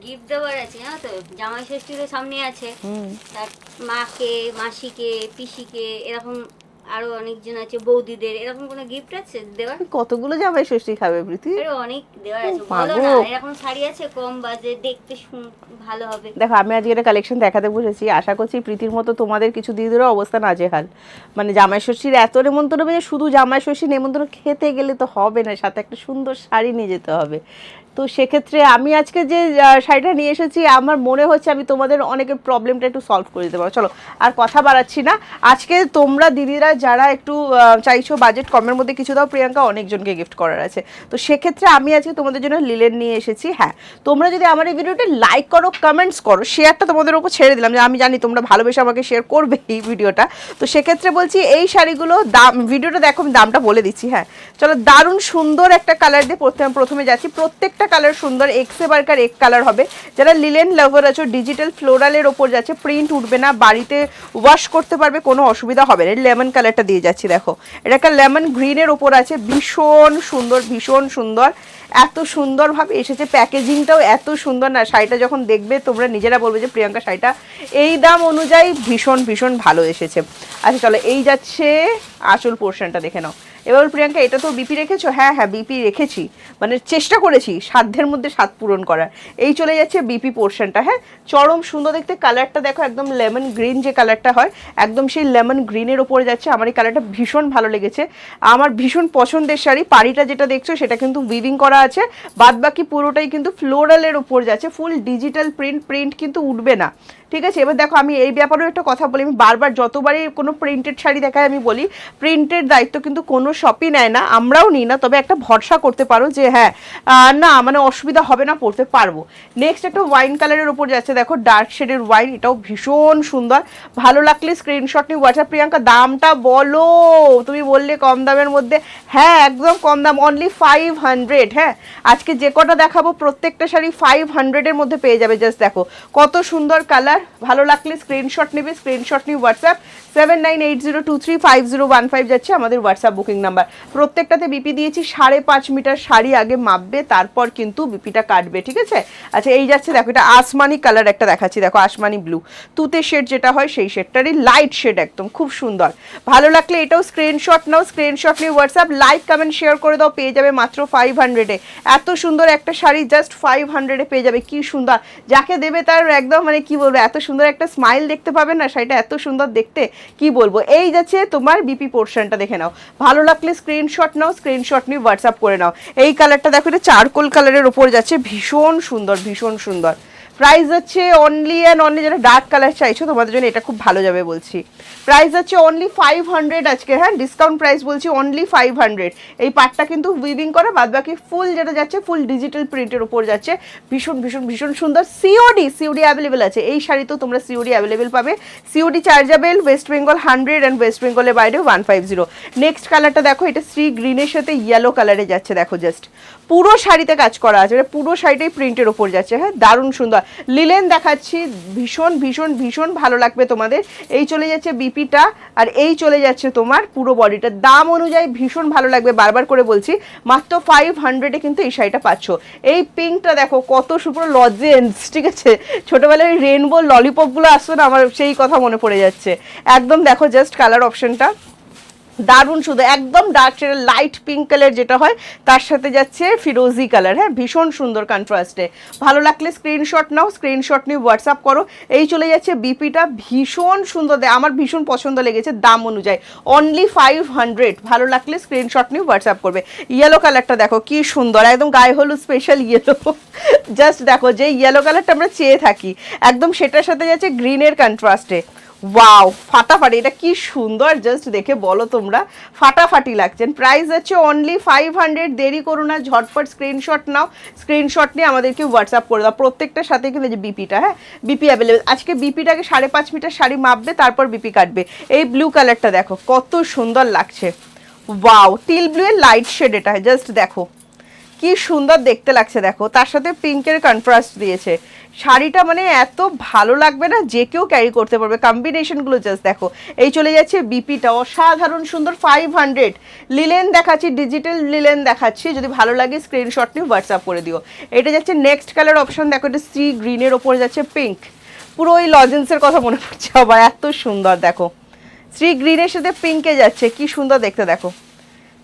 Gift দেওয়ার আছে না তো, জামাই ষষ্ঠী তো সামনে আছে, তার মাকে, মাসিকে, পিসিকে, এরকম আরো অনেকজন আছে, বৌদিদের, এরকম কোনো গিফট আছে দেওয়ার? কতগুলো জামাই ষষ্ঠী খাবে প্রীতি? আরে অনেক দেওয়ার আছে, বলো না। এরকম শাড়ি আছে কম বাজে, দেখতে ভালো হবে। দেখো আমি আজকে একটা কালেকশন দেখাতে বসেছি, আশা করছি প্রীতির মতো তোমাদের কিছু দিদিরও অবস্থা নাজেহাল। মানে জামাই ষষ্ঠীর এত নেমন্তন্ন, যে শুধু জামাই ষষ্ঠী নেমন্তন্ন খেতে গেলে তো হবে না, সাথে একটা সুন্দর শাড়ি নিয়ে যেতে হবে। তো সেক্ষেত্রে আমি আজকে যে শাড়িটা নিয়ে এসেছি, আমার মনে হচ্ছে আমি তোমাদের অনেকের প্রবলেমটা একটু সলভ করে দিতে পারবো। চলো আর কথা বাড়াচ্ছি না, আজকে তোমরা দিদিরা যারা একটু চাইছো বাজেট কমের মধ্যে কিছু দাও, প্রিয়াঙ্কা অনেকজনকে গিফট করার আছে, তো সেক্ষেত্রে আমি আজকে তোমাদের জন্য লিলেন নিয়ে এসেছি। হ্যাঁ, তোমরা যদি আমার এই ভিডিওটা লাইক করো, কমেন্টস করো, শেয়ারটা তোমাদের উপর ছেড়ে দিলাম, যে আমি জানি তোমরা ভালোবেসে আমাকে শেয়ার করবে এই ভিডিওটা। তো সেক্ষেত্রে বলছি এই শাড়িগুলো দাম, ভিডিওটা দেখো আমি দামটা বলে দিচ্ছি। হ্যাঁ চলো, দারুণ সুন্দর একটা কালার দিয়ে প্রথমে যাচ্ছি। প্রত্যেকটা কালার সুন্দর, এক্সে বারকার এক কালার হবে। যারা লিলেন লাভার আছো, ডিজিটাল ফ্লোরালের ওপর যাচ্ছে, প্রিন্ট উঠবে না, বাড়িতে ওয়াশ করতে পারবে, কোনো অসুবিধা হবে না। লেমন কালারটা দিয়ে যাচ্ছি, দেখো এটা একটা লেমন গ্রিনের ওপর আছে, ভীষণ সুন্দর, ভীষণ সুন্দর, এত সুন্দরভাবে এসেছে, প্যাকেজিংটাও এত সুন্দর না, শাড়িটা যখন দেখবে তোমরা নিজেরা বলবে যে প্রিয়াঙ্কা শাড়িটা এই দাম অনুযায়ী ভীষণ ভীষণ ভালো এসেছে। আচ্ছা চলো, এই যাচ্ছে আঁচল পোর্শনটা দেখে নাও। এবার প্রিয়াঙ্কা এটা তো বিপি রেখেছো? হ্যাঁ হ্যাঁ বিপি রেখেছি, মানে চেষ্টা করেছি সাধ্যের মধ্যে স্বাদ পূরণ করার। এই চলে যাচ্ছে বিপি পোর্শনটা। হ্যাঁ চরম সুন্দর দেখতে, কালারটা দেখো একদম লেমন গ্রিন যে কালারটা হয়, একদম সেই লেমন গ্রিনের ওপরে যাচ্ছে। আমার এই কালারটা ভীষণ ভালো লেগেছে, আমার ভীষণ পছন্দের শাড়ি। পাড়িটা যেটা দেখছো সেটা কিন্তু উইভিং করা আছে, বাদ বাকি পুরোটাই কিন্তু ফ্লোরালের ওপর যাচ্ছে, ফুল ডিজিটাল প্রিন্ট কিন্তু উঠবে না, ঠিক আছে। এবার দেখো আমি এই ব্যাপারেও একটা কথা বলি, আমি বারবার যতবারই কোনো প্রিন্টেড শাড়ি দেখায় আমি বলি প্রিন্টের দায়িত্ব কিন্তু কোনো শপই নেয় না, আমরাও নিই না, তবে একটা ভরসা করতে পারো যে হ্যাঁ না মানে অসুবিধা হবে না, পরতে পারবো। নেক্সট একটা ওয়াইন কালারের ওপর যাচ্ছে, দেখো ডার্ক শেডের ওয়াইন, এটাও ভীষণ সুন্দর। ভালো লাগলে স্ক্রিনশট নিয়ে হোয়াটসঅ্যাপ। প্রিয়াঙ্কা দামটা বলো, তুমি বললে কম দামের মধ্যে, হ্যাঁ একদম কম দাম, অনলি 500। হ্যাঁ আজকে যে কটা দেখাবো প্রত্যেকটা শাড়ি 500-এর মধ্যে পেয়ে যাবে। জাস্ট দেখো কত সুন্দর কালার, ভালো লাগলে স্ক্রিনশট নেবে, স্ক্রিনশট নিয়ে হোয়াটসঅ্যাপ 7980235015 যাচ্ছে আমাদের হোয়াটসঅ্যাপ বুকিং নাম্বার। প্রত্যেকটাতে বিপি দিয়েছি 5.5 মিটার শাড়ি আগে মাপবে, তারপর কিন্তু বিপিটা কাটবে, ঠিক আছে। আচ্ছা এই যাচ্ছে, দেখো এটা আসমানি কালার একটা দেখাচ্ছি, দেখো আসমানি ব্লু, তুতে শেড যেটা হয় সেই শেডটারই লাইট শেড, একদম খুব সুন্দর। ভালো লাগলে এটাও স্ক্রিনশট নাও, স্ক্রিনশট নিয়ে হোয়াটসঅ্যাপ, লাইক কমেন্ট শেয়ার করে দাও, পেয়ে যাবে মাত্র 500-এ। এত সুন্দর একটা শাড়ি জাস্ট 500-এ পেয়ে যাবে, কি সুন্দর, যাকে দেবে তার একদম মানে কি বলবো, এত সুন্দর একটা স্মাইল দেখতে পাবে না, শাড়িটা এত সুন্দর দেখতে কি বলবো। এই যাচ্ছে তোমার বিপি পোর্শনটা দেখে নাও, ভালো লাগলে স্ক্রিনশট নাও, স্ক্রিনশট নিয়ে হোয়াটসঅ্যাপ করে নাও। এই কালারটা দেখো, এটা চারকোল কালারের ওপর যাচ্ছে, ভীষণ সুন্দর, ভীষণ সুন্দর। প্রাইস হচ্ছে অনলি অ্যান্ড অনলি, যারা ডার্ক কালার চাইছো তোমাদের জন্য এটা খুব ভালো যাবে বলছি। প্রাইস হচ্ছে অনলি 500 আজকে, হ্যাঁ ডিসকাউন্ট প্রাইস বলছি অনলি 500। এই পার্টটা কিন্তু উইভিং করা, বাদ বাকি ফুল যেটা যাচ্ছে ফুল ডিজিটাল প্রিন্টের উপর যাচ্ছে, ভীষণ ভীষণ ভীষণ সুন্দর। সিওডি অ্যাভেলেবেল আছে, এই শাড়ি তো তোমরা সিওডি অ্যাভেলেবেল পাবে, COD chargeable, West Bengal 100 and West বেঙ্গলের বাইরে 150। নেক্সট কালারটা দেখো, এটা সি গ্রিনের সাথে ইয়েলো কালারে যাচ্ছে, দেখো জাস্ট পুরো শাড়িতে কাজ করা আছে, পুরো শাড়িটাই প্রিন্টের ওপর যাচ্ছে। হ্যাঁ দারুণ সুন্দর। লিলেন দেখাচ্ছি, ভীষণ ভীষণ ভীষণ ভালো লাগবে তোমাদের। এই চলে যাচ্ছে বিপিটা, আর এই চলে যাচ্ছে তোমার পুরো বডিটা, দাম অনুযায়ী ভীষণ ভালো লাগবে, বারবার করে বলছি মাত্র 500-এ কিন্তু এই শাড়িটা পাচ্ছ। এই পিঙ্কটা দেখো কত সুন্দর লজেন্স, ঠিক আছে, ছোটবেলায় রেনবো ললিপপগুলো আসতো না, আমার সেই কথা মনে পড়ে যাচ্ছে একদম। দেখো জাস্ট কালার অপশনটা দারুণ, শুধু একদম ডার্ক শেডের লাইট পিঙ্ক কালার যেটা হয় তার সাথে যাচ্ছে ফিরোজি কালার। হ্যাঁ ভীষণ সুন্দর কন্ট্রাস্টে, ভালো লাগলে স্ক্রিনশট নাও, স্ক্রিনশট নিয়ে হোয়াটসঅ্যাপ করো। এই চলে যাচ্ছে বিপিটা, ভীষণ সুন্দর, আমার ভীষণ পছন্দ লেগেছে দাম অনুযায়ী, অনলি 500। ভালো লাগলে স্ক্রিনশট নিয়ে হোয়াটসঅ্যাপ করবে। ইয়েলো কালারটা দেখো কি সুন্দর, একদম গায়ে হলুদ স্পেশাল ইয়েলো, জাস্ট দেখো যে ইয়েলো কালারটা আমরা চেয়ে থাকি, একদম সেটার সাথে যাচ্ছে গ্রিনের কন্ট্রাস্টে। ওয়াও ফাটাফাটি, এটা কি সুন্দর, জাস্ট দেখে বলো তোমরা, ফাটাফাটি লাগছেন। প্রাইস হচ্ছে অনলি 500, দেরি করো না, ঝটপট স্ক্রিনশট নাও, স্ক্রিনশট নিয়ে আমাদেরকে হোয়াটসঅ্যাপ করে দাও। প্রত্যেকটার সাথে কিন্তু যে বিপিটা, হ্যাঁ বিপি অ্যাভেলেবেল আজকে, বিপিটাকে 5.5 মিটার শাড়ি মাপবে, তারপর বিপি কাটবে। এই ব্লু কালারটা দেখো কত সুন্দর লাগছে, ওয়াও টিল ব্লু এর লাইট শেড, এটা জাস্ট দেখো কি সুন্দর দেখতে লাগছে দেখো, তার সাথে পিঙ্কের কন্ট্রাস্ট দিয়েছে। শাড়িটা মানে এত ভালো লাগবে না, যে কেউ ক্যারি করতে পারবে, কম্বিনেশনগুলো জাস্ট দেখো। এই চলে যাচ্ছে বিপিটা, অসাধারণ সুন্দর 500 লিলেন দেখাচ্ছি, ডিজিটাল লিলেন দেখাচ্ছি, যদি ভালো লাগে স্ক্রিনশট নিয়ে হোয়াটসঅ্যাপ করে দিও। এটা যাচ্ছে নেক্সট কালার অপশন, দেখো এটা সি গ্রিনের ওপরে যাচ্ছে পিঙ্ক, পুরো ওই লজেন্সের কথা মনে পড়ছে আবার, এত সুন্দর দেখো, সি গ্রিনের সাথে পিঙ্কে যাচ্ছে, কি সুন্দর দেখতে দেখো,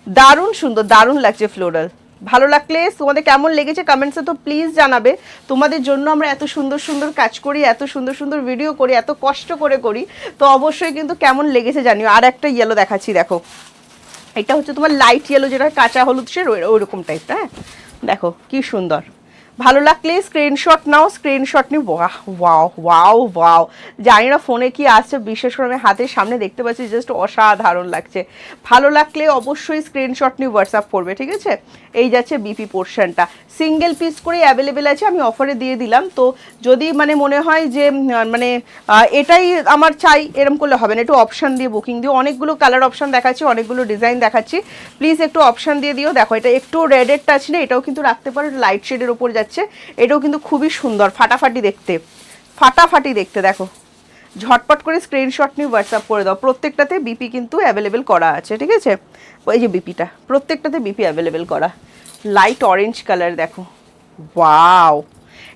দারুণ সুন্দর, দারুণ লাগছে ফ্লোরাল। ভালো লাগলে তোমাদের কেমন লেগেছে কমেন্টসে তো প্লিজ জানাবে। তোমাদের জন্য আমরা এত সুন্দর সুন্দর কাজ করি, এত সুন্দর সুন্দর ভিডিও করি, এত কষ্ট করে করি, তো অবশ্যই কিন্তু কেমন লেগেছে জানিও। আর একটা ইয়েলো দেখাচ্ছি দেখো, এটা হচ্ছে তোমার লাইট ইয়েলো, যেটা কাঁচা হলুদ সে ওইরকম টাইপটা। হ্যাঁ দেখো কি সুন্দর, ভালো লাগলে স্ক্রিনশট নাও, স্ক্রিনশট নিও। ওয়াও ওয়াও ওয়াও ওয়াও, জানি না ফোনে কি আসছে, বিশেষ করে আমি হাতের সামনে দেখতে পাচ্ছি, জাস্ট অসাধারণ লাগছে। ভালো লাগলে অবশ্যই স্ক্রিনশট নিয়ে হোয়াটসঅ্যাপ করবে, ঠিক আছে। এই যাচ্ছে বিপি পোর্শনটা, সিঙ্গেল পিস করে অ্যাভেলেবেল আছে, আমি অফারে দিয়ে দিলাম। তো যদি মানে মনে হয় যে মানে এটাই আমার চাই, এরম করলে হবে না, একটু অপশান দিয়ে বুকিং দিও। অনেকগুলো কালার অপশান দেখাচ্ছি, অনেকগুলো ডিজাইন দেখাচ্ছি, প্লিজ একটু অপশান দিয়ে দিও। দেখো এটা একটু রেডের টাচ নেই, এটাও কিন্তু রাখতে পারো, লাইট শেডের ওপর যাচ্ছে, এটাও কিন্তু খুবই সুন্দর, ফাটাফাটি দেখতে, ফাটাফাটি দেখতে দেখো। ঝটপট করে স্ক্রিনশট নিয়ে হোয়াটসঅ্যাপ করে দাও। প্রত্যেকটাতে বিপি কিন্তু অ্যাভেলেবেল করা আছে, ঠিক আছে। ওই যে বিপিটা, প্রত্যেকটাতে বিপি অ্যাভেলেবেল করা। লাইট অরেঞ্জ কালার দেখো, ওয়াও,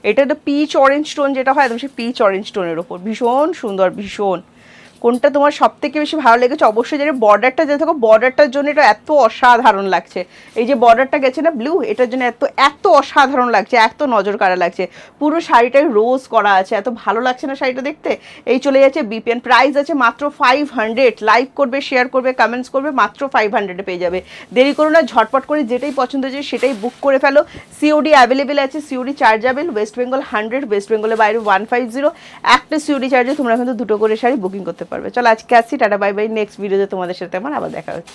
এটা একটা পিচ অরেঞ্জ টোন যেটা হয়, একদম সেই পিচ অরেঞ্জ টোনের ওপর, ভীষণ সুন্দর, ভীষণ। কোনটা তোমার সব থেকে বেশি ভালো লেগেছে অবশ্যই জানি। বর্ডারটা যে থাকো, বর্ডারটার জন্য এটা এত অসাধারণ লাগছে, এই যে বর্ডারটা গেছে না ব্লু, এটার জন্য এত এত অসাধারণ লাগছে, এত নজর কাড়া লাগছে। পুরো শাড়িটায় রোজ করা আছে, এত ভালো লাগছে না শাড়িটা দেখতে। এই চলে যাচ্ছে বিপিএন, প্রাইস আছে মাত্র 500। লাইক করবে, শেয়ার করবে, কমেন্টস করবে, মাত্র 500-এ পেয়ে যাবে। দেরি করো না, ঝটপট করে যেটাই পছন্দ হয়েছে সেটাই বুক করে ফেলো। সিওডি অ্যাভেলেবেল আছে, COD chargeable, West Bengal 100, West বেঙ্গলের বাইরে 150। একটা সিওডি চার্জে তোমরা কিন্তু দুটো করে শাড়ি বুকিং করতে পারবে। চলো আজকে আসছি, টাটা বাই বাই, নেক্সট ভিডিওতে তোমাদের সাথে আমার আবার দেখা হচ্ছে।